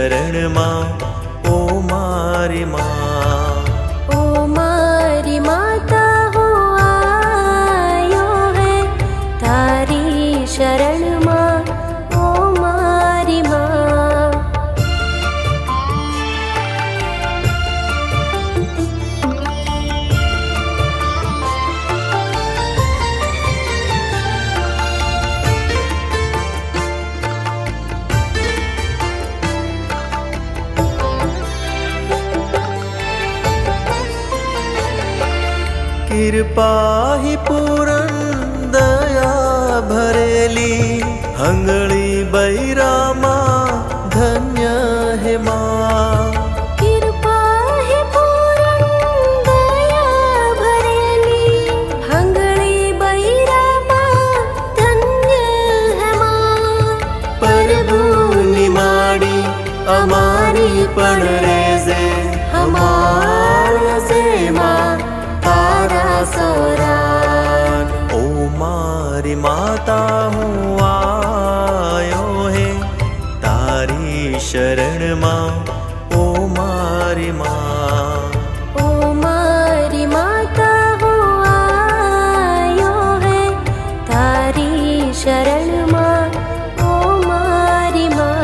શરણમાં ઓ મારી માં। ओ मारी माता हो आयो है तारी शरण माँ। ओ मारी माँ कृपा ही पूरन दया भरेली हंगली बैरामा धन्य है माँ। कृपा है पूरन दया भरेली हंगली बैरा माँ धन्य है माँ। प्रभु निमाड़ी अमारी पण रेजे हमारा से माँ तारा सोरान। ओ मारी माता हूँ आयो है तारी शरण माँ ओ मारी माँ। ओ मारी माता हो आयो है तारी शरण माँ। ओ मारी माँ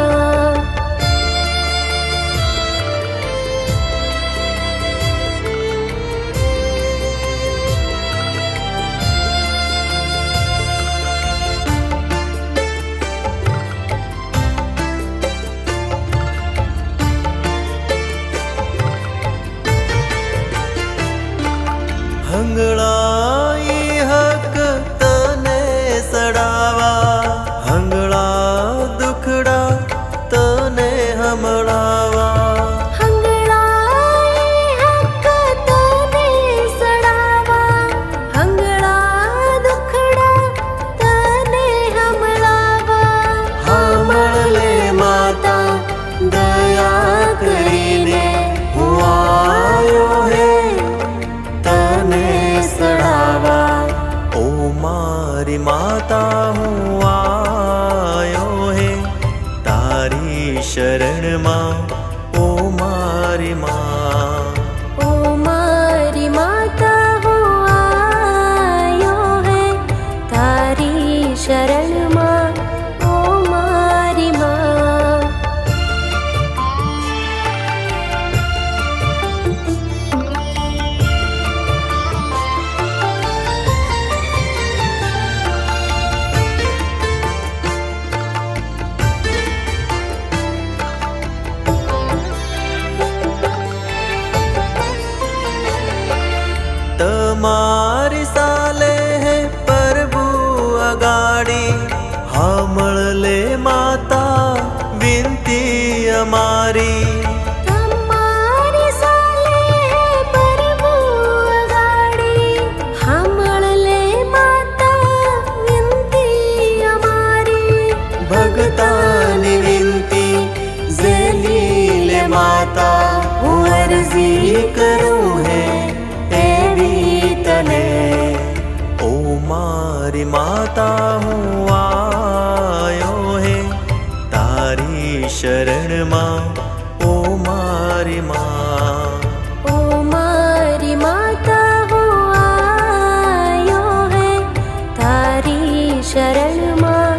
हंगळाई हक तने सड़ावा हंगळा दुखड़ा तने हमड़ावा। हंगळाई हक तने सड़ावा हंगळा दुखड़ा तने हमड़ावा। हमले माता दया करीने हूँ आयो है तने सड़ावा। ओ मारी माता हूँ आयो है तारी शरण माँ ओ मारी माँ। ओ मारी माता हो आयो है तारी शरण माँ। ओ मारी माँ तमारी साले है प्रभु अगाड़ी हमले माता विनती हमारी। तमारी साले है प्रभु अगाड़ी हमले माता विनती हमारी। भगतानी विनती जेलीले माता हूँ अर्जी करूँ है ओ मारी माता हूँ आयो है तारी शरण माँ ओ मारी माँ। ओ मारी माता हो आयो है तारी शरण माँ।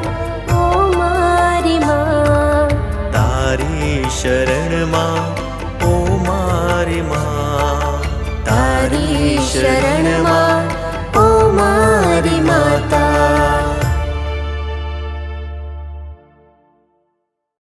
ओ मारी माँ तारी शरण माँ ओ मारी माँ। तारी शरण माँ।